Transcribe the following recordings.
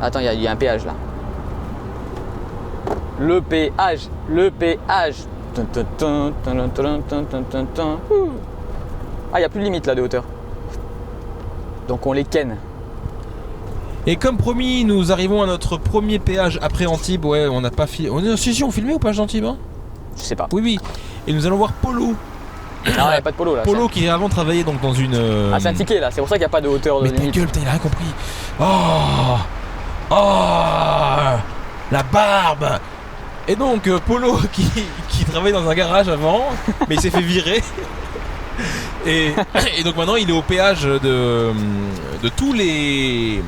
Attends, il y a un péage là. Le péage, le péage. Ah, il n'y a plus de limite là de hauteur. Donc on les ken. Et comme promis, nous arrivons à notre premier péage après Antibes. Ouais, on n'a pas filmé. Si, on filmé au péage d'Antibes hein. Je sais pas. Oui, oui. Et nous allons voir Polo. Non, il n'y a pas de polo là. Polo qui avant travaillait donc dans une. Ah, c'est un ticket là, c'est pour ça qu'il n'y a pas de hauteur de Mais ta limite. gueule, il a rien compris. Oh, oh, la barbe. Et donc Polo qui travaillait dans un garage avant, mais il s'est fait virer. Et donc maintenant il est au péage de tous les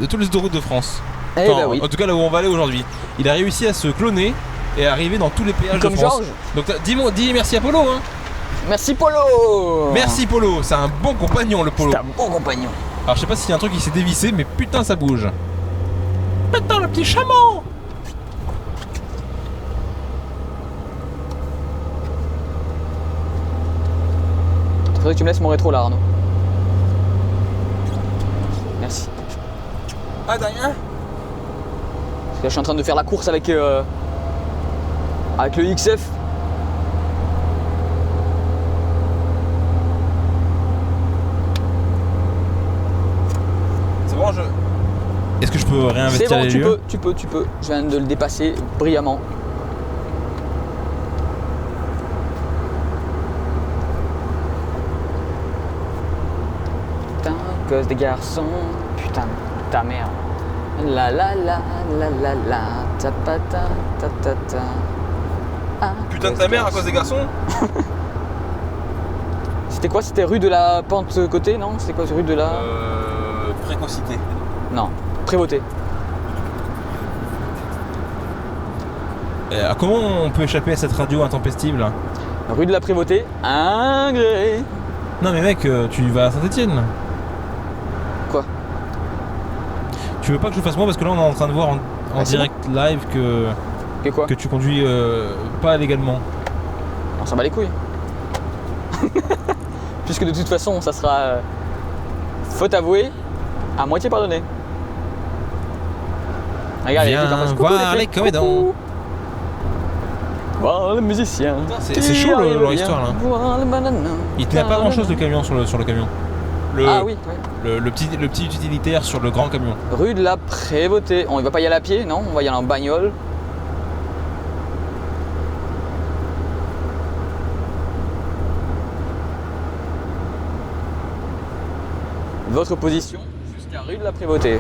autoroutes de France. Eh Enfin, bah oui. En tout cas là où on va aller aujourd'hui. Il a réussi à se cloner et à arriver dans tous les péages Comme de France. Georges. Donc dis merci à Polo hein. Merci Polo. Merci Polo, c'est un bon compagnon le Polo. C'est un bon compagnon. Alors je sais pas s'il y a un truc qui s'est dévissé mais putain ça bouge. Putain le petit chameau. Faudrait que tu me laisses mon rétro là Arnaud. Merci. Ah de rien. Parce que là je suis en train de faire la course avec le XF. C'est bon je... Est-ce que je peux C'est réinvestir bon, les tu lieux? peux. Je viens de le dépasser brillamment. Putain, cause des garçons. Putain, ta mère. La la la la la la ta ta ta ta ta ta. Ah, Putain de ta mère à cause des garçons. C'était quoi? C'était rue de la Pente Côté, non? C'était quoi, rue de la... Précocité. Non, Prévôté. Comment on peut échapper à cette radio intempestive là? Rue de la Prévôté, Ingré. Non mais mec, tu vas à Saint-Etienne. Quoi? Tu veux pas que je fasse moi parce que là on est en train de voir en Ah, c'est direct live Que quoi? que tu conduis pas légalement. On s'en bat les couilles. Puisque de toute façon, ça sera faute avouée, à moitié pardonnée. Regarde, Viens écoute, en face, coucou, voir filles. les comédiens. Coucou. Voir le musicien. C'est chaud leur histoire là. Voir le banana. Il tenait pas grand chose le camion sur le camion. Ah oui, oui. Le petit utilitaire sur le grand camion. Rue de la Prévôté. On ne va pas y aller à pied, non? On va y aller en bagnole. Votre position jusqu'à rue de la Prévôté.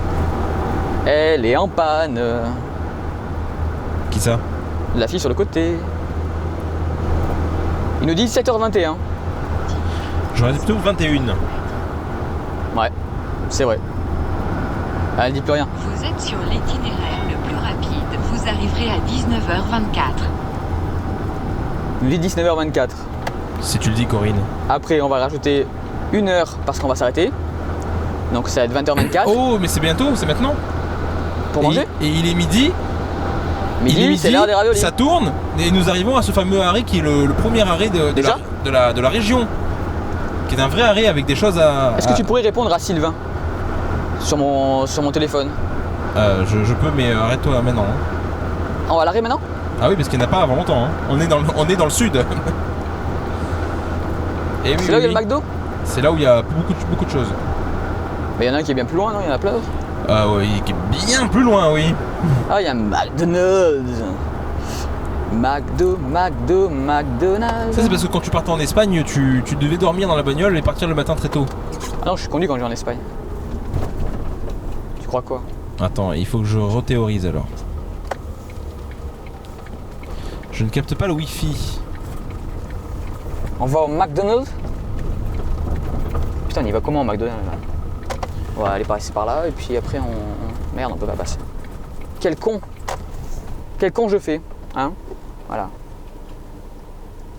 Elle est en panne. Qui ça? La fille sur le côté. Il nous dit 7h21. J'aurais dit plutôt 21. Ouais, c'est vrai. Elle dit plus rien. Vous êtes sur l'itinéraire le plus rapide. Vous arriverez à 19h24. Il nous dit 19h24. Si tu le dis Corinne. Après, on va rajouter 1 heure parce qu'on va s'arrêter. Donc ça va être 20h24 Oh mais c'est bientôt, c'est maintenant. pour manger. Et il est midi. Il est Midi, c'est l'heure des raviolis. Ça tourne et nous arrivons à ce fameux arrêt qui est le premier arrêt Déjà de la région. Qui est un vrai arrêt avec des choses à... Est-ce que tu pourrais répondre à Sylvain sur mon téléphone? Je peux mais arrête-toi maintenant. Hein. On va à l'arrêt maintenant? Ah oui parce qu'il n'y en a pas avant longtemps. Hein. On est dans le sud. Et oui, C'est là où il y a le McDo? C'est là où il y a beaucoup de choses. Mais il y en a un qui est bien plus loin, non? Il y en a plein d'autres. Ah oui, qui est bien plus loin, oui. Ah, il y a McDonald's. McDonald's. Ça c'est parce que quand tu partais en Espagne, tu devais dormir dans la bagnole et partir le matin très tôt. Ah non, je suis conduit quand je vais en Espagne. Tu crois quoi? Attends, il faut que je rethéorise alors. Je ne capte pas le wifi. On va au McDonald's? Putain, il va comment au McDonald's là? On va aller passer par là et puis après on... Merde, on peut pas passer. Quel con! Quel con je fais, hein? Voilà.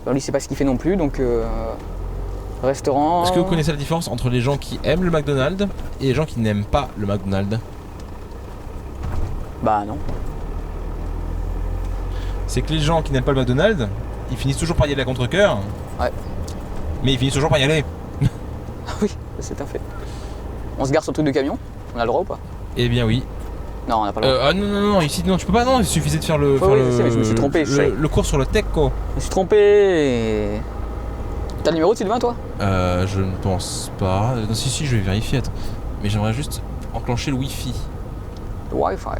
Bon, lui, c'est pas ce qu'il fait non plus, donc restaurant... Est-ce que vous connaissez la différence entre les gens qui aiment le McDonald's et les gens qui n'aiment pas le McDonald's? Bah non. C'est que les gens qui n'aiment pas le McDonald's, ils finissent toujours par y aller à contre-cœur. Ouais. Mais ils finissent toujours par y aller. Oui, c'est un fait. On se gare sur le truc de camion? On a le droit ou pas? Eh bien oui. Non, on n'a pas le droit. Ah non, ici non, tu peux pas, non, il suffisait de faire le. Oui, faire oui, le, je sais, mais je me suis trompé, je sais. le cours sur le tech quoi. Je me suis trompé. T'as le numéro de Sylvain, toi? Je ne pense pas. Non, si, je vais vérifier, attends. Mais j'aimerais juste enclencher le Wi-Fi. Le Wi-Fi.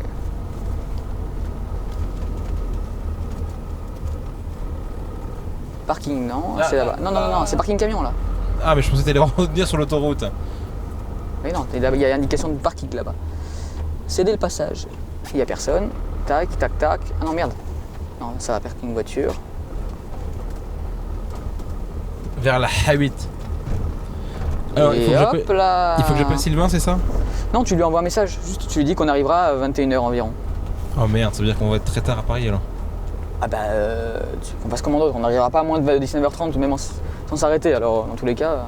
Parking, non? Ah, C'est là-bas. Non, c'est parking camion, là. Ah, mais je pensais que t'allais revenir sur l'autoroute. Mais non, il y a indication de parking là-bas. Céder le passage. Il n'y a personne. Tac. Ah non, merde. Non, ça va, parking voiture. Vers la H8. Alors, Et il faut hop là. que j'appelle Sylvain, c'est ça? Non, tu lui envoies un message. Juste, tu lui dis qu'on arrivera à 21h environ. Oh merde, ça veut dire qu'on va être très tard à Paris alors. Ah bah, on passe comment d'autre? On n'arrivera pas à moins de 19h30 ou même sans s'arrêter. Alors, dans tous les cas.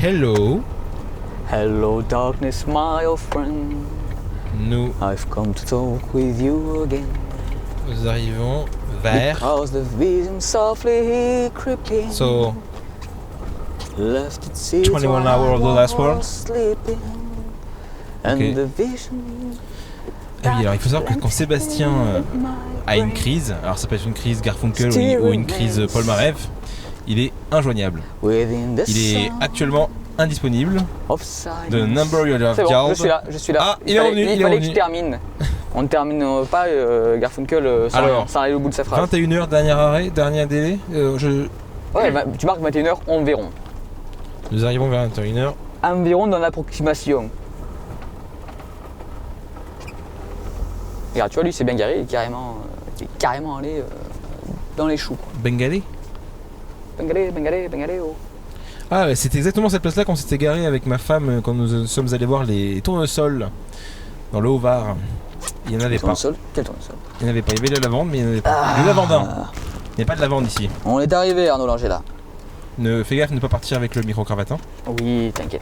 Hello. Hello, darkness, my old friend. Nous I've come to talk with you again. arrivons vers. Because the vision softly creeping. So, Left its seeds 21 while hours of the I last world. was sleeping. And Ok. the vision ah oui, alors il faut savoir que quand Sébastien a une crise, alors ça peut être une crise Garfunkel ou une crise Paul Marev, il est injoignable. within the Il est sound actuellement indisponible. of silence. The number you have C'est bon, dialed. je suis là. Ah, il est revenu, Il il est fallait que revenu. je termine. On ne termine pas Garfunkel Alors, sans aller au bout de sa phrase. 21h, dernier arrêt, dernier délai. Ouais, bah, tu marques 21h environ. Nous arrivons vers 21h. Environ dans l'approximation. Regarde, tu vois, lui, c'est bien garé, il est carrément allé dans les choux. Quoi. Bengalé. Bengalé, oh. Ah, c'est exactement cette place-là qu'on s'était garé avec ma femme quand nous sommes allés voir les tournesols dans le Haut-Var. Il n'y en avait pas. Tournesol? Quel tournesol? Il n'y en avait pas. Il y avait de la lavande, mais il n'y en avait pas. Du lavandin. Il n'y a pas de lavande ici. On est arrivé, Arnaud Langer, là. Fais gaffe de ne pas partir avec le micro-cravatin. Oui, t'inquiète.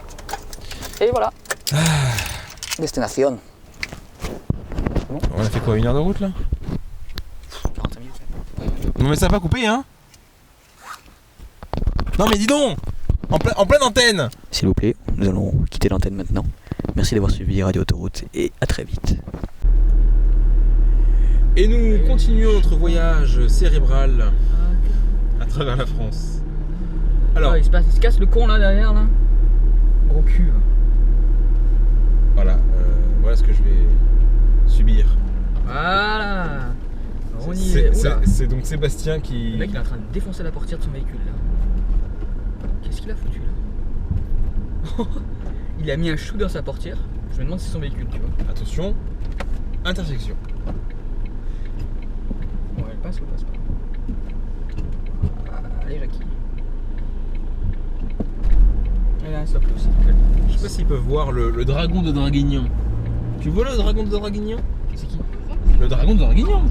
Et voilà. Destination. On a fait quoi, 1 heure de route là? Non mais ça n'a pas coupé hein? Non mais dis donc! En pleine antenne! S'il vous plaît, nous allons quitter l'antenne maintenant. Merci d'avoir suivi Radio Autoroute et à très vite. Et nous continuons notre voyage cérébral à travers la France. Alors, il se casse le con là derrière là. Gros cul. voilà, voilà ce que je vais subir. Voilà. On y est. Oula. C'est donc Sébastien qui... Le mec il est en train de défoncer la portière de son véhicule là. Qu'est-ce qu'il a foutu là? Il a mis un chou dans sa portière. Je me demande si c'est son véhicule, tu vois. Attention, intersection. Bon, elle passe ou passe pas? Allez, Jackie. Elle a un socle aussi. Je sais pas s'ils peuvent voir le dragon de Draguignan. Tu vois le dragon de Draguignan? C'est qui? Le dragon de Draguignan.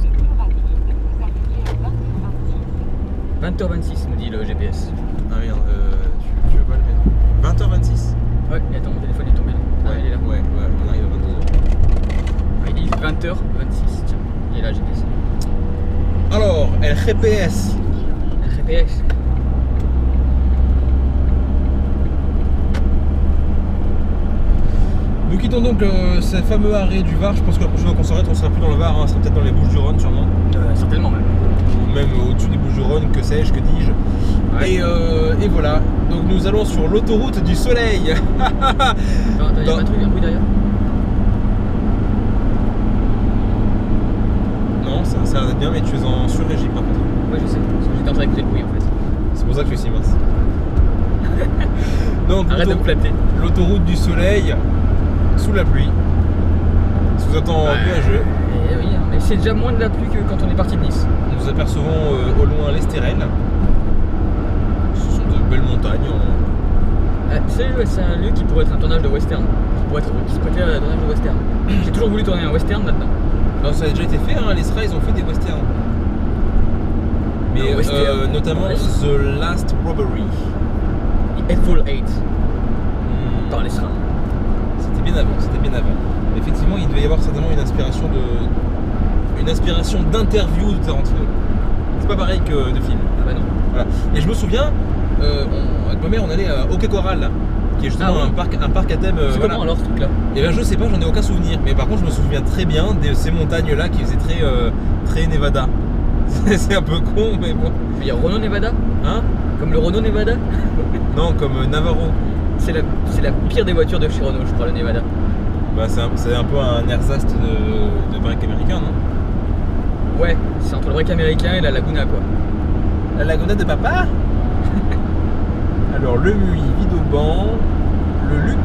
20h26 me dit le GPS. Ah merde, tu veux pas le mettre? 20h26? Ouais, mais attends, mon téléphone est tombé là. Ah, il est là. Ouais, on arrive à 22h. Il dit 20h26, tiens. Il est là, GPS. Alors, el GPS. GPS. Nous quittons donc ce fameux arrêt du Var. Je pense que la prochaine fois qu'on s'arrête, on sera plus dans le Var, on sera peut-être dans les Bouches-du-Rhône sûrement. Certainement même. Ou même au-dessus des Bouches-du-Rhône, que sais-je, que dis-je. Ouais. Et voilà, donc nous allons sur l'autoroute du soleil. Attends, il y a pas un truc, un bruit derrière? Non, ça a l'air d'être bien, mais tu es en sur-régie par contre. Ouais, je sais, parce que j'étais en train d'écouter le bruit en fait. C'est pour ça que je suis si mince. Donc, Arrête de me flatter. l'autoroute du soleil, sous la pluie. Sous-entend nuageux. Eh oui, mais c'est déjà moins de la pluie que quand on est parti de Nice. Nous apercevons au loin l'Estérel. Ce sont de belles montagnes. Tu sais, c'est un lieu qui pourrait être un tournage de western. Qui se prêtait à un tournage de western. J'ai toujours voulu tourner un western là-dedans. Non, ça a déjà été fait, hein. Les SRA ils ont fait des westerns. Mais western. notamment Ouais. The Last Robbery. Hateful Eight par les SRA. C'était bien avant. Effectivement, il devait y avoir certainement une inspiration une inspiration d'interview de Tarantino. C'est pas pareil que de film. Ah bah non. Voilà. Et je me souviens, avec ma mère, on allait à Hockey Coral, là, qui est justement Ah oui. un parc à thème. C'est voilà. comment alors ce truc-là? Et ben je sais pas, j'en ai aucun souvenir. Mais par contre, je me souviens très bien de ces montagnes-là qui faisaient très Nevada. C'est un peu con, mais bon. Il y a Renault Nevada? Hein? Comme le Renault Nevada? Non, comme Navarro. C'est la pire des voitures de chez Renault, je crois, le Nevada. Bah, c'est un peu un ersatz de break américain, non? Ouais, c'est entre le break américain et la Laguna, quoi. La Laguna de papa. Alors, le MUI, Vidoban, le Luc.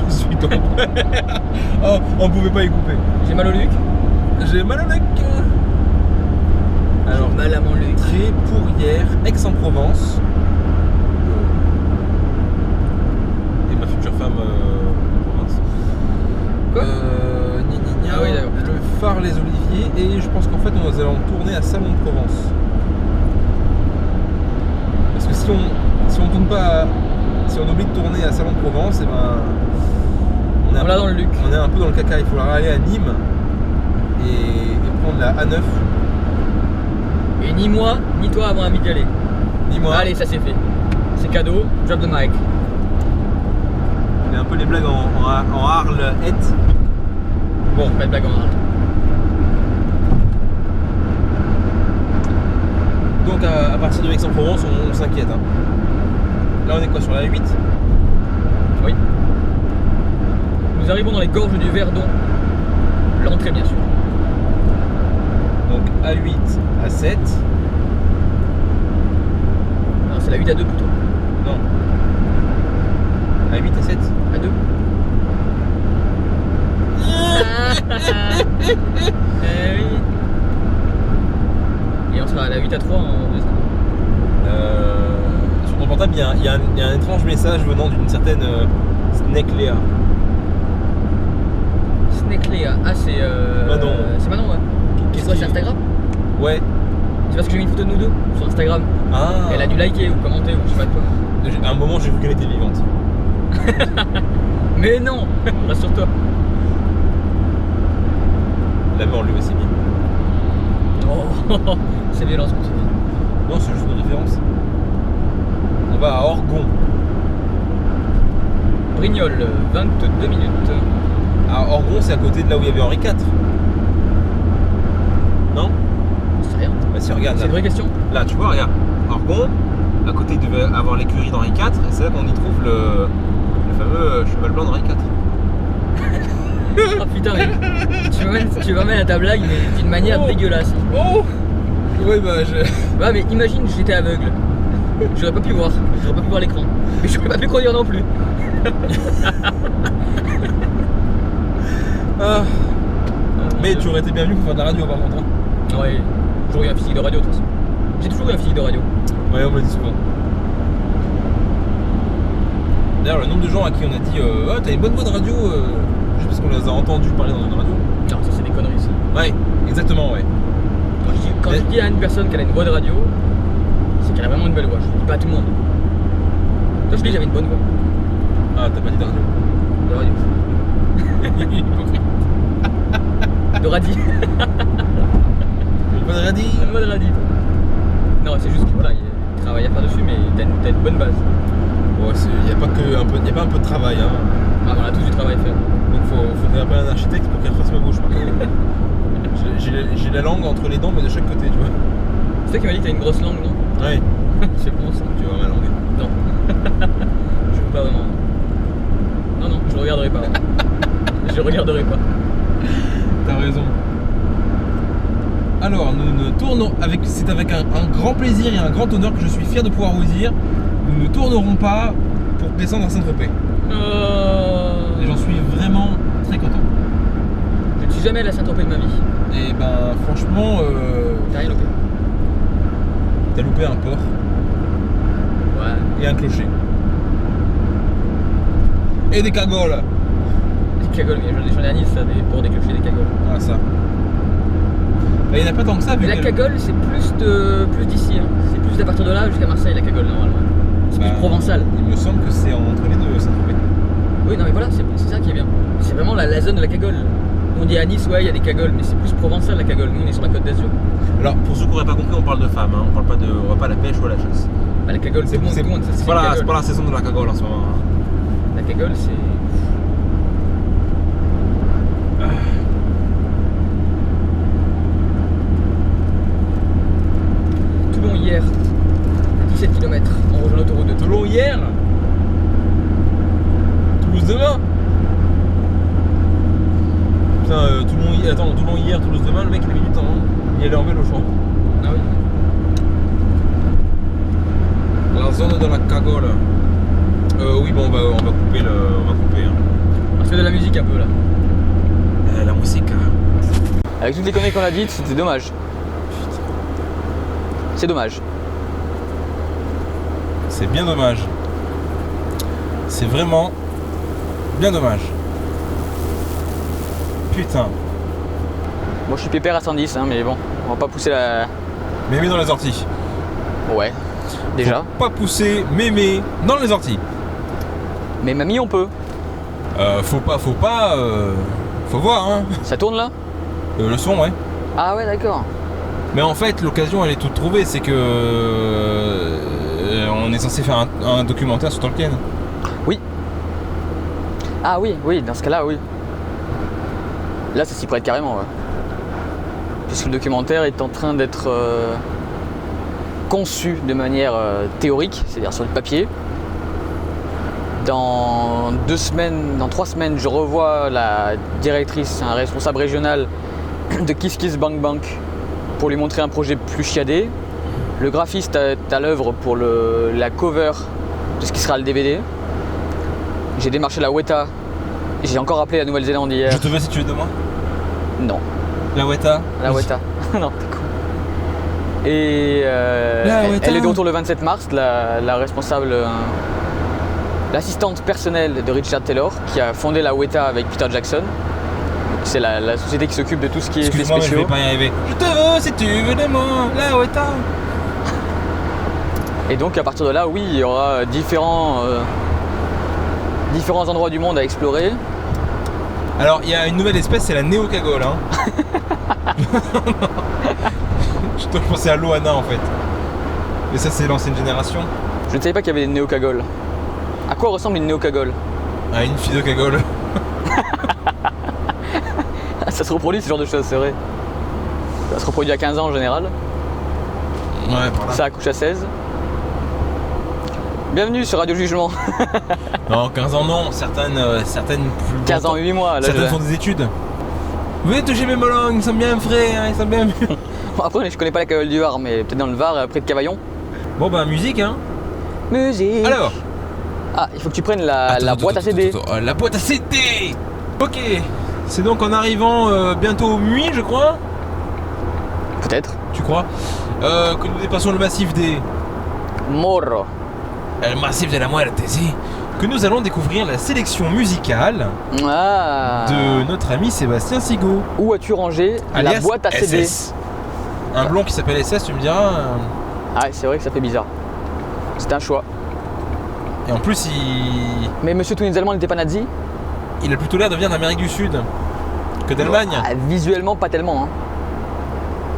Je suis tombé. Oh, on pouvait pas y couper. J'ai mal au Luc. J'ai mal au Luc. Alors, Mal à mon Luc. Très Pourrières, Aix-en-Provence. Et ma future femme en province. Quoi Gna, Ah oui, d'accord. le phare Les Oliviers. Et je pense qu'en fait, nous allons tourner à Salon-de-Provence. Parce que si on tourne pas, si on oublie de tourner à Salon-de-Provence, et ben On l'a dans le Luc. On est un peu dans le caca. Il faudra aller à Nîmes et prendre la A9. Et ni moi, ni toi avant envie d'y aller. Dis-moi. Allez, ça c'est fait. C'est cadeau, drop the mic. Il y a un peu les blagues en Arles-et. Bon, pas de blague en râle. Donc à partir de Aix-en-Provence, on s'inquiète. Hein. Là, on est quoi, sur la 8? Oui. Nous arrivons dans les gorges du Verdon. L'entrée, bien sûr. Donc A8, A7. Non, c'est la 8 à 2 plutôt. Non. A8, A7. À 2. Eh oui. Et on sera à la 8 à 3 en Sur ton portable, il y a un étrange message venant d'une certaine Snake Léa. Snake Léa. Ah, c'est. Manon. C'est Manon, ouais. Qu'est-ce C'est qui- sur Instagram? Ouais. C'est parce que j'ai mis une photo de nous deux sur Instagram. Ah. Elle a dû liker ou commenter ou je sais pas quoi. À un moment, j'ai vu qu'elle était vivante. Mais non. Rassure-toi. La mort lui aussi bien. Oh, c'est violent ce que tu dis. Non, c'est juste une référence. On va à Orgon. Brignoles, 22 minutes. À Orgon, c'est à côté de là où il y avait Henri IV. Non? C'est rien. Bah si, regarde C'est là. une vraie question. Là, tu vois, regarde. Orgon, à côté, il devait avoir l'écurie d'Henri IV, et c'est là qu'on y trouve le fameux cheval blanc d'Henri IV. Oh putain, mais tu m'amènes à ta blague, mais d'une manière Oh. dégueulasse. Oh! Oui, bah je. Ouais, mais imagine que j'étais aveugle. J'aurais pas pu voir. J'aurais pas pu voir l'écran. Mais j'aurais pas pu conduire non plus. Ah. Mais tu aurais été bienvenu pour faire de la radio par contre. Hein. Ouais, j'ai toujours eu un physique de radio de toute façon. J'ai toujours eu un physique de radio. Ouais, on me le dit souvent. D'ailleurs, le nombre de gens à qui on a dit ah, t'as une bonne voix de radio, juste parce qu'on les a entendus parler dans une radio. Non, ça c'est des conneries ça. Ouais, exactement, ouais. Quand je dis à une personne qu'elle a une voix de radio, c'est qu'elle a vraiment une belle voix. Je le dis pas à tout le monde. Toi, je dis que j'avais une bonne voix Ah, t'as pas dit de radio. de radio. De radio. Une bonne radio. Une voix de radio. Non, c'est juste que voilà, il y a du travail à faire dessus, mais t'as une bonne base. Ouais, y a pas un peu de travail, hein. Ah, on a tous du travail à faire. Donc faudrait appeler un architecte pour qu'elle fasse ma bouche. Par contre. J'ai la langue entre les dents, mais de chaque côté, tu vois. C'est toi qui m'as dit que t'as une grosse langue, non? Ouais. C'est bon ça. Tu vois ma langue. Non. Je veux pas vraiment. Non, je regarderai pas. Je regarderai pas. T'as raison. Alors, nous tournons c'est avec un grand plaisir et un grand honneur que je suis fier de pouvoir vous dire. Nous ne tournerons pas pour descendre à Saint-Tropez. Et j'en suis vraiment très content. Je ne suis jamais allé à Saint-Tropez de ma vie. Et ben, franchement, T'as rien loupé. t'as loupé un port Ouais. et un clocher. Et des cagoles. Des cagoles, mais j'en ai à Nice, ça, pour des clochers, des cagoles. Ah, ça. Bah, il n'y en a pas tant que ça, vu Mais la que- cagole, c'est plus d'ici. Hein. C'est plus à partir de là jusqu'à Marseille, la cagole, normalement. C'est Bah, plus provençal. Il me semble que c'est entre les deux, Saint-Tropez. Oui, non, mais voilà, c'est ça qui est bien. C'est vraiment la zone de la cagole. On dit à Nice, ouais, il y a des cagoles, mais c'est plus provençal la cagole. Nous, on est sur la côte d'Azur. Alors, pour ceux qui n'auraient pas compris, on parle de femmes, hein. On parle pas de, on va pas à la pêche ou à la chasse. Bah, la cagole, c'est bon, ça, C'est pas la saison de la cagole en ce moment. Hein. La cagole, c'est. Toulon hier, 17 km, on rejoint l'autoroute de Toulon hier. Toulouse demain. Putain, Toulon hier, Toulouse demain, le mec il a mis du temps. Hein. Il allait en vélo, je crois. Ah oui. La zone de la cagole. Oui, bon, on va couper le. On va couper. Hein. On se fait de la musique un peu là. La musique. Avec toutes les conneries qu'on a dites, c'était dommage. C'est dommage. C'est bien dommage. C'est vraiment bien dommage. Putain. Moi je suis pépère à 110, hein, mais bon, on va pas pousser la. Mémé dans les orties. Ouais, déjà. Faut pas pousser mémé dans les orties. Mais mamie, on peut. Faut voir, hein. Ça tourne là? Le son, ouais. Ah ouais, d'accord. Mais en fait, l'occasion, elle est toute trouvée. C'est que. On est censé faire un documentaire sur Tolkien. Oui. Ah oui, oui, dans ce cas-là, oui. Là, ça s'y prête carrément, ouais. Puisque le documentaire est en train d'être conçu de manière théorique, c'est-à-dire sur le papier. Dans 3 semaines, je revois la directrice, un responsable régional de Kiss Kiss Bank Bank pour lui montrer un projet plus chiadé. Le graphiste est à l'œuvre pour la cover de ce qui sera le DVD. J'ai démarché la Weta. J'ai encore appelé la Nouvelle-Zélande hier. Je te veux si tu veux de moi. Non. La Weta. La Weta. Non, t'es con. Et elle est de retour le 27 mars, la responsable, l'assistante personnelle de Richard Taylor, qui a fondé la Weta avec Peter Jackson. C'est la société qui s'occupe de tout ce qui est effets Excuse-moi, mais je spéciaux. vais pas y arriver. Je te veux si tu veux de moi. La Weta. Et donc à partir de là, oui, il y aura différents endroits du monde à explorer. Alors, il y a une nouvelle espèce, c'est la néo-cagole. Hein. Je pensais à Loana en fait. Mais ça, c'est l'ancienne génération. Je ne savais pas qu'il y avait des néocagoles. À quoi ressemble une néocagole? Ah, une fille de cagole. Ça se reproduit ce genre de choses, c'est vrai. Ça se reproduit à 15 ans en général. Ouais, par là. Ça accouche à 16. Bienvenue sur Radio Jugement. Non, 15 ans non, certaines plus 15 ans, 8 mois. Là, certaines font des études. Vous voulez toucher mes melons, ils sont bien frais, hein, ils sont bien mûrs. Bon, après, je connais pas la cagole du Var, mais peut-être dans le Var, près de Cavaillon. Bon bah musique hein. Musique. Alors. Ah, il faut que tu prennes la boîte à CD. La boîte à CD. Ok. C'est donc en arrivant bientôt au Muy, je crois. Peut-être. Tu crois que nous dépassons le massif des... Morro. Le massif de la muerte, si. Que nous allons découvrir la sélection musicale Ah. de notre ami Sébastien Sigaud. Où as-tu rangé la Alias boîte à CD? SS. Un blond qui s'appelle SS, tu me diras. Ah, c'est vrai que ça fait bizarre. C'est un choix. Et en plus, Mais Monsieur Tous les Allemands n'était pas nazi? il a plutôt l'air de venir d'Amérique du Sud que d'Allemagne. Ah, visuellement, pas tellement. Hein.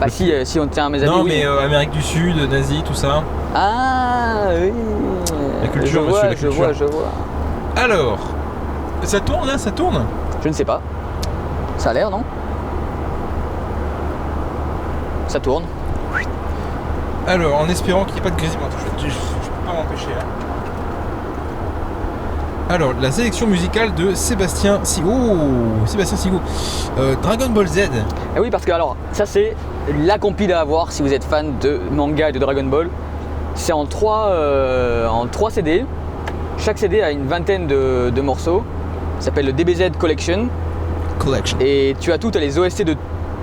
Bah, si on tient à mes amis. Non, oui. mais Amérique du Sud, nazi, tout ça. Ah, oui. La culture, je monsieur, vois, la culture. Je vois. Alors, ça tourne là, ça tourne. Je ne sais pas. Ça a l'air, non? Ça tourne. Alors, en espérant qu'il n'y ait pas de grésillement. Je peux pas m'empêcher là. Alors, la sélection musicale de Sébastien Sigaud. Oh, Sébastien Sigaud. Dragon Ball Z. Et oui, parce que alors, ça c'est la compile à avoir si vous êtes fan de manga et de Dragon Ball. C'est en 3 CD. Chaque CD a une vingtaine de morceaux. Ça s'appelle le DBZ Collection. Et tu as tout, tu as les OST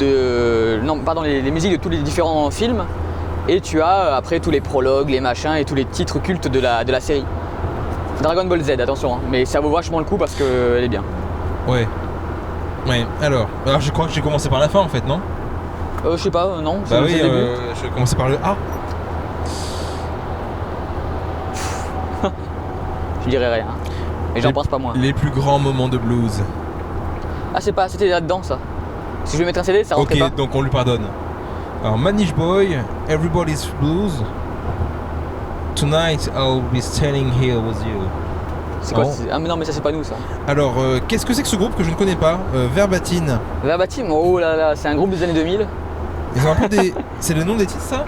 les musiques de tous les différents films. Et tu as après tous les prologues, les machins et tous les titres cultes de la série. Dragon Ball Z, attention, hein. Mais ça vaut vachement le coup parce qu'elle est bien. Ouais. Ouais, alors je crois que j'ai commencé par la fin en fait, non? Je sais pas, non. Bah oui, c'est le début. je vais commencer par le A. Je dirais rien. Et j'en pense pas moins. Les plus grands moments de blues. Ah, c'était là-dedans ça. Si je voulais mettre un CD, ça rentrait Ok, pas. donc on lui pardonne. Alors, Manish Boy, Everybody's Blues. Tonight I'll be standing here with you. C'est quoi Oh. Ah mais non mais ça c'est pas nous ça. Alors, qu'est-ce que c'est que ce groupe que je ne connais pas? Verbatine. Verbatim, oh là là, c'est un groupe des années 2000. Ils ont un peu des. C'est le nom des titres, ça?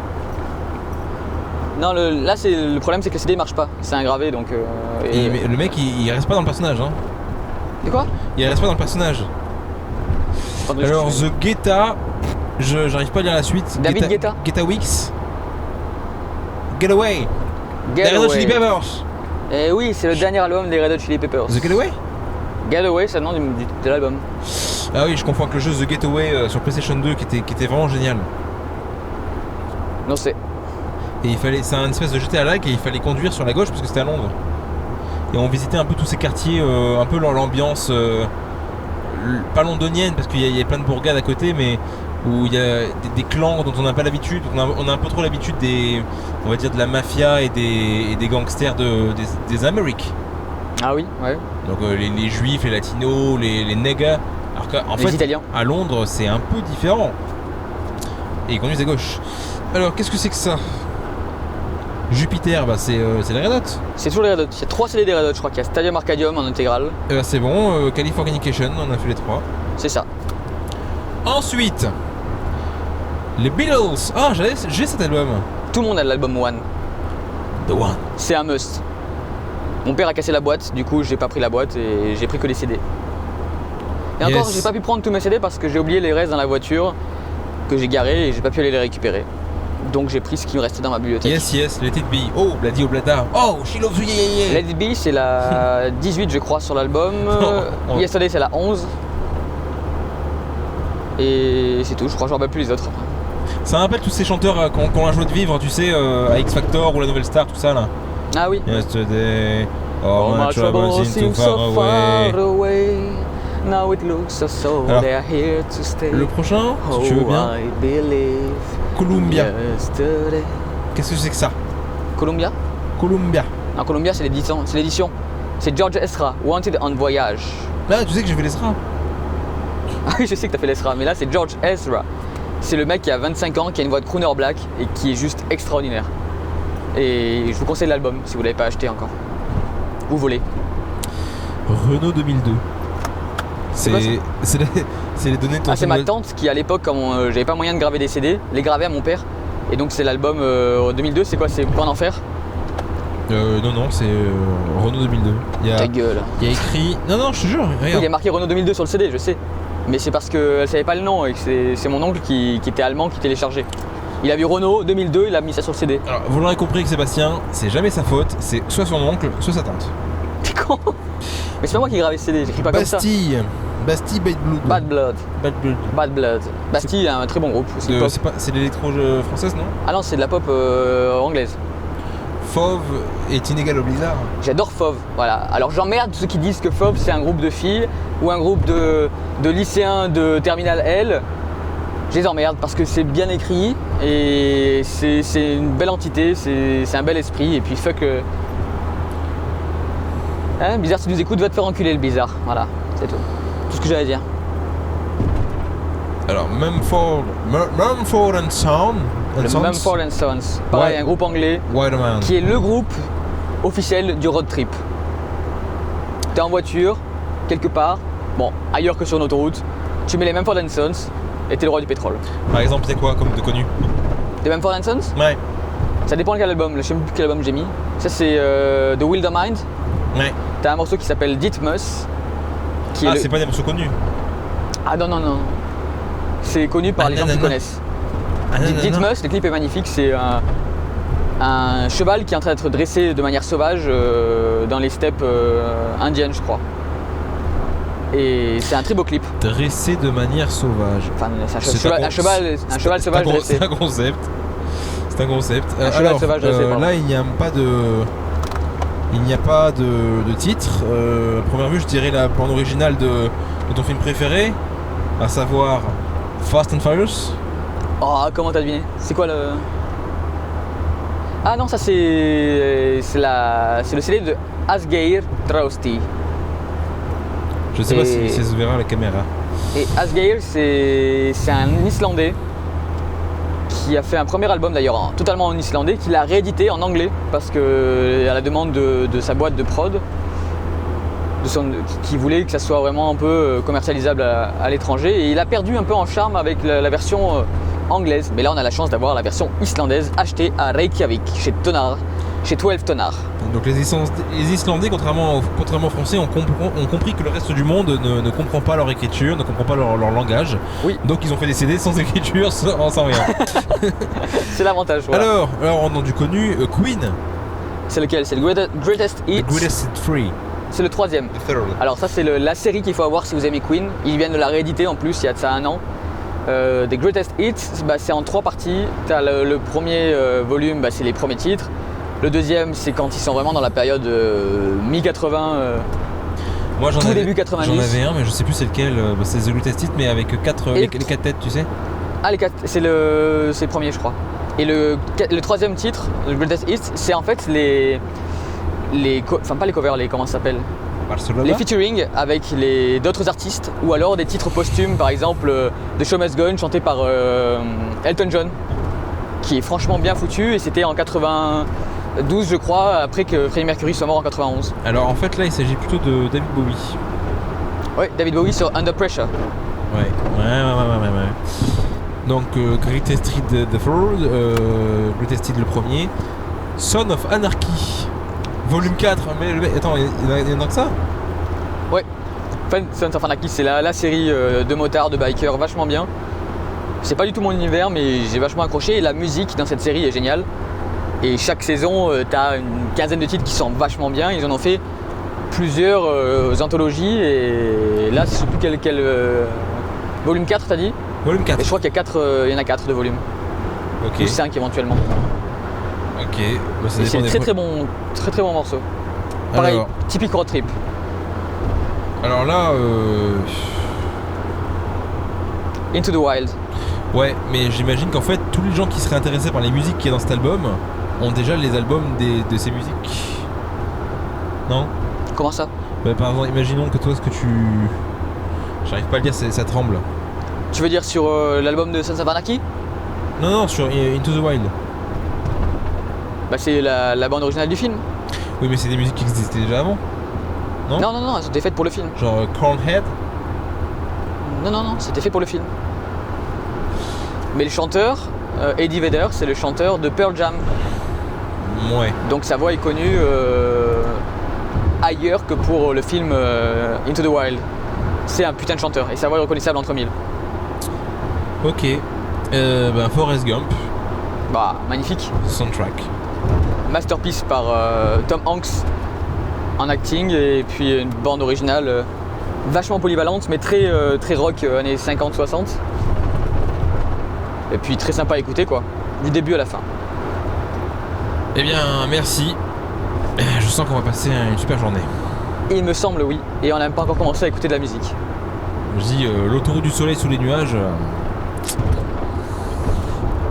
Non, là c'est le problème, c'est que le CD marche pas. C'est un gravé donc. Mais le mec, il reste pas dans le personnage, hein. C'est quoi? Il reste pas dans le personnage. Attendez, Alors, je- The Guetta, j'arrive pas à lire la suite. David Guetta. Guetta Weeks. Getaway. Get Les Red Hot Away. Chili Peppers. Eh oui, c'est le dernier album des Red Hot Chili Peppers. The Getaway. Get Away, c'est le nom de l'album. Ah oui, je confonds avec le jeu The Getaway sur PlayStation 2 qui était vraiment génial. Non, c'est. Et il fallait, c'est un espèce de GTA-like et il fallait conduire sur la gauche parce que c'était à Londres. Et on visitait un peu tous ces quartiers, un peu l'ambiance pas londonienne parce qu'il y a plein de bourgades à côté, mais où il y a des clans dont on n'a pas l'habitude. On a un peu trop l'habitude on va dire de la mafia et des gangsters des Amériques. Ah oui, ouais. Donc les juifs, les latinos, les nègres. Alors qu'en Les fait, Italiens. à Londres, c'est un peu différent. Et ils conduisent à gauche. Alors, qu'est-ce que c'est que ça? Jupiter, bah c'est les Red Hot. C'est toujours les Red Hot. Il y a 3 CD des Red Hot, je crois qu'il y a Stadium Arcadium en intégrale. C'est bon, Californication, on a fait les 3. C'est ça. Ensuite, les Beatles. Ah, j'ai cet album. Tout le monde a l'album One. The One. C'est un must. Mon père a cassé la boîte, du coup j'ai pas pris la boîte et j'ai pris que les CD. Et encore, Yes. j'ai pas pu prendre tous mes CD parce que j'ai oublié les restes dans la voiture que j'ai garé et j'ai pas pu aller les récupérer. Donc j'ai pris ce qui me restait dans ma bibliothèque. Yes, Let It Be. Oh, Bladi Oblada. Oh, She Loves You, yeah. Let It Be, c'est la 18 je crois sur l'album. Oh. Yesterday c'est la 11. Et c'est tout, je crois, je me rappelle plus les autres. Ça rappelle tous ces chanteurs qui ont la joie de vivre, tu sais, à X Factor ou la Nouvelle Star, tout ça là. Ah oui. Yesterday, all my troubles seem too far away. Now it looks so Alors, they're here to stay. Le prochain, si tu veux Oh, bien, I believe Columbia. yesterday. Qu'est-ce que c'est que ça? Columbia? Columbia. Non, Columbia c'est l'édition. C'est George Ezra, Wanted on Voyage. Là, tu sais que j'ai fait les SRA. Ah oui, je sais que t'as fait l'Ezra, mais là c'est George Ezra. C'est le mec qui a 25 ans, qui a une voix de crooner black et qui est juste extraordinaire. Et je vous conseille l'album si vous l'avez pas acheté encore. Ou volé. Renault 2002. quoi, C'est les données de ton Ah, c'est ma nouvelle- tante qui à l'époque, quand j'avais pas moyen de graver des CD, les gravait à mon père. Et donc c'est l'album 2002, c'est quoi? C'est Point d'Enfer? Non, c'est Renault 2002. Ta gueule. Il y a écrit. Non, je te jure, Oui, il y regarde. a marqué Renault 2002 sur le CD, je sais. Mais c'est parce qu'elle savait pas le nom et que c'est mon oncle qui était allemand qui téléchargeait. Il a vu Renault 2002, il a mis ça sur le CD. Alors, vous l'aurez compris que Sébastien, c'est jamais sa faute, c'est soit son oncle, soit sa tante. T'es con. Mais c'est pas moi qui ai gravé ce CD, j'écris pas Bastille, Bad Blood. comme ça. Bad Blood. Bad Blood. Bad Blood. Bastille, un très bon groupe. aussi pop. C'est l'électro française, non? Ah non, c'est de la pop anglaise. Fauve est inégal au blizzard. J'adore Fauve, voilà. Alors j'emmerde ceux qui disent que Fauve c'est un groupe de filles ou un groupe de lycéens de Terminal L. Je les emmerde parce que c'est bien écrit et c'est une belle entité, c'est un bel esprit et puis fuck. Hein, Bizarre, si tu nous écoutes, va te faire enculer le Bizarre. Voilà, c'est tout. Tout ce que j'avais à dire. Alors, Mumford and Son. Le Mumford & Sons. Pareil, Ouais. un groupe anglais Widerman. qui est le groupe officiel du road trip. T'es en voiture, quelque part, bon, ailleurs que sur une autoroute, tu mets les Mumford & Sons et t'es le roi du pétrole. Par exemple, c'est quoi comme de connu? Les Mumford & Sons, Ouais. ça dépend de quel album, je sais plus quel album j'ai mis. Ça c'est The Wildermind. Ouais. T'as un morceau qui s'appelle Ditmus. Qui Ah, est c'est pas des morceaux connus. Ah non. C'est connu par Ah, les non, gens qui non. connaissent. Ah, non, non, non. Ditmus, le clip est magnifique, c'est un cheval qui est en train d'être dressé de manière sauvage dans les steppes indiennes, je crois. Et c'est un très beau clip. Dressé de manière sauvage. Enfin, c'est C'est un cheval sauvage dressé. C'est un concept. C'est un concept. Un cheval sauvage dressé, pardon. là, il n'y a pas de titre. À première vue, je dirais la bande originale de ton film préféré, à savoir Fast and Furious. Oh, comment t'as deviné? C'est quoi le... Ah non, ça c'est le CD de Asgeir Trausti. Je sais pas Et- si ça se verra à la caméra. Et Asgeir, c'est un Islandais qui a fait un premier album d'ailleurs totalement en islandais, qu'il a réédité en anglais parce que à la demande de sa boîte de prod, qui voulait que ça soit vraiment un peu commercialisable à l'étranger, et il a perdu un peu en charme avec la version anglaise. Mais là on a la chance d'avoir la version islandaise achetée à Reykjavik chez 12 Tonnar. Donc les Islandais, contrairement aux Français, ont compris que le reste du monde ne comprend pas leur écriture, ne comprend pas leur langage. Oui. Donc ils ont fait des CD sans écriture, sans rien. C'est l'avantage. Voilà. Alors on a du connu, Queen. C'est lequel? C'est le Greatest Hits. The Greatest Hits 3. C'est le 3e. The third. Alors ça c'est la série qu'il faut avoir si vous aimez Queen. Ils viennent de la rééditer en plus il y a de ça 1 an. Des Greatest Hits, c'est en 3 parties. Tu as le premier volume, c'est les premiers titres. Le deuxième, c'est quand ils sont vraiment dans la période mi-80, Moi, tout début 90. J'en avais un, mais je sais plus c'est lequel. C'est The Greatest Hits, mais avec les 4 têtes, tu sais. Ah, c'est le premier, je crois. Et le troisième titre, le Greatest Hits, c'est en fait enfin pas les covers, comment ça s'appelle, Barcelona. les featuring avec d'autres artistes, ou alors des titres posthumes, par exemple The Show Must Go On chanté par Elton John, qui est franchement bien foutu, et c'était en 92 je crois, après que Freddie Mercury soit mort en 91. Alors en fait là il s'agit plutôt de David Bowie. Oui, David Bowie sur Under Pressure. Ouais. Donc Greatest Hits the Third, Greatest Hits le premier, Son of Anarchy, volume 4, mais attends, il y en a que ça? Ouais, Sons of Anarchy, c'est la série de motards, de bikers, vachement bien. C'est pas du tout mon univers, mais j'ai vachement accroché, et la musique dans cette série est géniale. Et chaque saison, t'as une quinzaine de titres qui sont vachement bien. Ils en ont fait plusieurs anthologies, et là, je sais plus quel volume 4 t'as dit? Volume 4. Et je crois qu'il y en a 4 de volumes. Ok. Plus 5 éventuellement. Ok. Bah, ça Et c'est dépend très bon morceau. Pareil, Alors, typique road trip. alors là, Into the Wild. ouais, mais j'imagine qu'en fait, tous les gens qui seraient intéressés par les musiques qu'il y a dans cet album ont déjà les albums de ces musiques. Non? Comment ça? Bah, par exemple, imaginons que toi, ce que tu... J'arrive pas à le dire, ça tremble. Tu veux dire sur l'album de Sons of Anarchy? Non, sur Into the Wild. C'est la bande originale du film. Oui, mais c'est des musiques qui existaient déjà avant. Non, Non, elles ont été faites pour le film. Genre Cornhead. Non, c'était fait pour le film. Mais le chanteur, Eddie Vedder, c'est le chanteur de Pearl Jam. Ouais. Donc sa voix est connue ailleurs que pour le film Into the Wild. C'est un putain de chanteur, et sa voix est reconnaissable entre mille. Ok. Forrest Gump, Magnifique. soundtrack. Masterpiece par Tom Hanks en acting, et puis une bande originale vachement polyvalente, mais très rock années 50-60. Et puis très sympa à écouter quoi, du début à la fin. Eh bien, merci. Je sens qu'on va passer une super journée. Il me semble, oui, et on n'a même pas encore commencé à écouter de la musique. Je dis l'autoroute du soleil sous les nuages.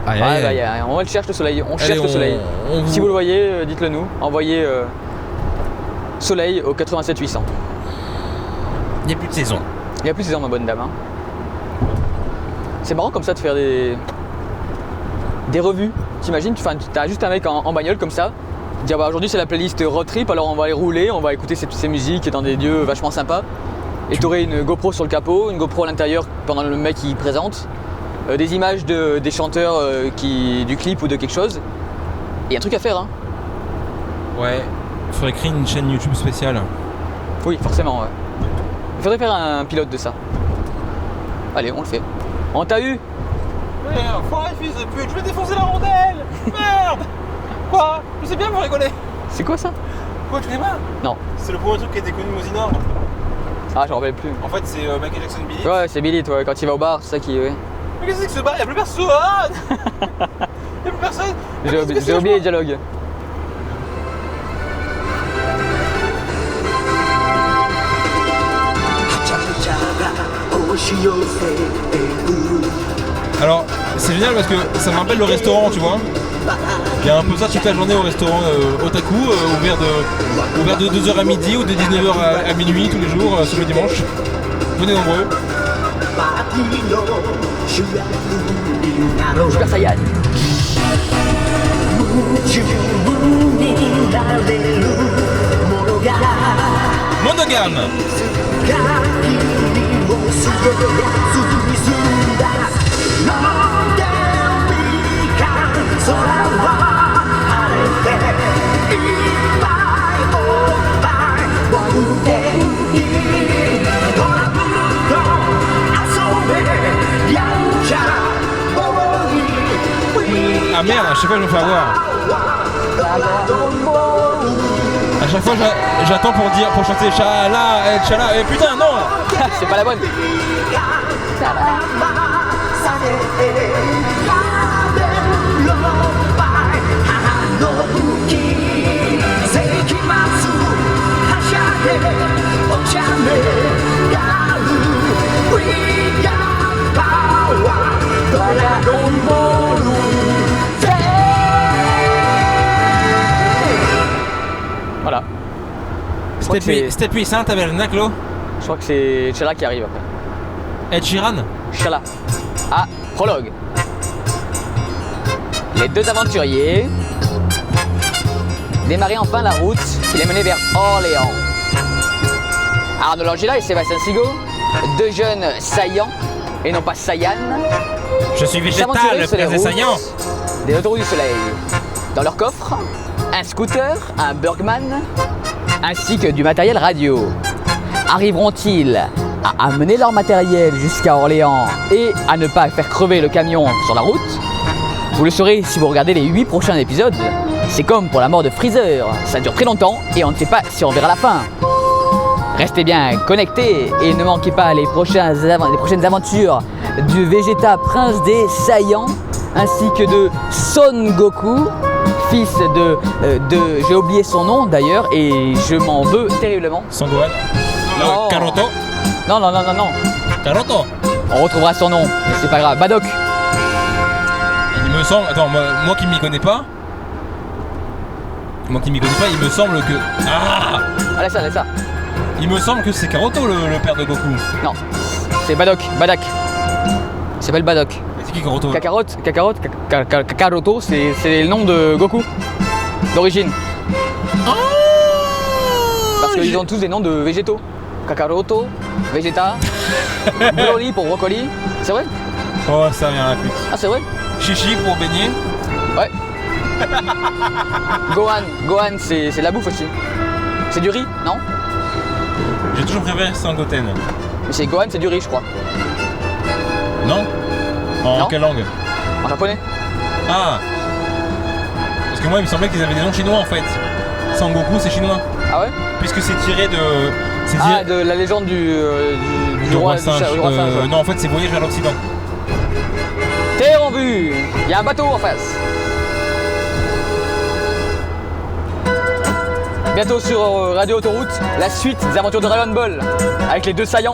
Aïe, aïe, aïe. On le cherche le soleil, on Allez, cherche le soleil. on Si vous le voyez, dites-le nous. Envoyez soleil au 87 800. Il n'y a plus de saison. Il n'y a plus de saison, ma bonne dame. Hein. C'est marrant comme ça de faire des revues. T'imagines, t'as juste un mec en bagnole comme ça. Dire aujourd'hui c'est la playlist road trip, alors on va aller rouler, on va écouter ces musiques dans des lieux vachement sympas. Et t'aurais une GoPro sur le capot, une GoPro à l'intérieur pendant le mec qui présente, des images des chanteurs du clip ou de quelque chose. Et un truc à faire, hein. Ouais. Il faudrait créer une chaîne YouTube spéciale. Oui, forcément, ouais. Il faudrait faire un pilote de ça. Allez, on le fait. On t'a eu? Merde, fils de pute, je vais défoncer la rondelle. Merde. Quoi? Je sais bien, vous rigolez. C'est quoi ça? Quoi, tu connais pas? Non. C'est le premier truc qui a été connu de Mosinor. Ah, je me rappelle plus. En fait, c'est Michael Jackson Billy. Ouais, c'est Billy, toi, quand il va au bar, c'est ça qui. Ouais. Mais qu'est-ce que c'est que ce bar? Y'a plus personne. Y'a plus personne. J'ai oublié les dialogues. Alors, c'est génial parce que ça me rappelle le restaurant, tu vois. Il y a un peu ça toute la journée au restaurant Otaku, ouvert de 2h à midi ou de 19h à minuit tous les jours, sauf le dimanche. Venez nombreux. Super Saiyan. Monogame. Ah merde, à chaque fois je me fais avoir. À chaque fois j'attends pour chanter Chala, Chala, et putain non. C'est pas la bonne. Voilà. C'était puissant, Tabernaclo. Je crois que c'est Chala qui arrive après. Ed Sheeran. Chala. Ah, prologue. Les deux aventuriers démarraient enfin la route qui les menait vers Orléans. Arnaud Langella et Sébastien Sigaud, deux jeunes saillants, et non pas Saiyan, Je suis végétal, s'aventuraient sur les frère des saillants. routes des autoroutes du soleil. Dans leur coffre, un scooter, un Bergman, ainsi que du matériel radio. Arriveront-ils à amener leur matériel jusqu'à Orléans et à ne pas faire crever le camion sur la route? Vous le saurez si vous regardez les 8 prochains épisodes. C'est comme pour la mort de Freezer, ça dure très longtemps et on ne sait pas si on verra la fin. Restez bien connectés et ne manquez pas les prochaines aventures du Vegeta Prince des Saiyans ainsi que de Son Goku, fils de j'ai oublié son nom d'ailleurs et je m'en veux terriblement. Sangohan. Non. Karoto. Non. Karoto. On retrouvera son nom, mais c'est pas grave. Badok. Il me semble. Attends, moi qui m'y connais pas. Il me semble que. Ah, Laisse ça. il me semble que c'est Karoto le père de Goku. Non, c'est Badak. Il s'appelle Badak. Mais c'est qui Karoto? Kakaroto, c'est le nom de Goku d'origine. Parce qu'ils ont tous des noms de végétaux. Kakaroto, Vegeta, Broly pour brocoli. C'est vrai? Oh, ça vient la pute. Ah, c'est vrai? Chichi pour baigner. Ouais. Gohan, c'est la bouffe aussi. C'est du riz, non? J'ai toujours préféré Sangoten. Mais c'est Gohan, c'est du riz, je crois. Non? En Non. quelle langue? En japonais? Ah. Parce que moi, il me semblait qu'ils avaient des noms chinois en fait. Sangoku, c'est chinois. Ah ouais? Puisque c'est tiré de. C'est Ah, de la légende du roi singe. Ouais. Non, en fait, c'est Voyage vers l'Occident. Terre en vue! Il y a un bateau en face. Bientôt sur Radio Autoroute, la suite des aventures de Dragon Ball avec les deux saillants.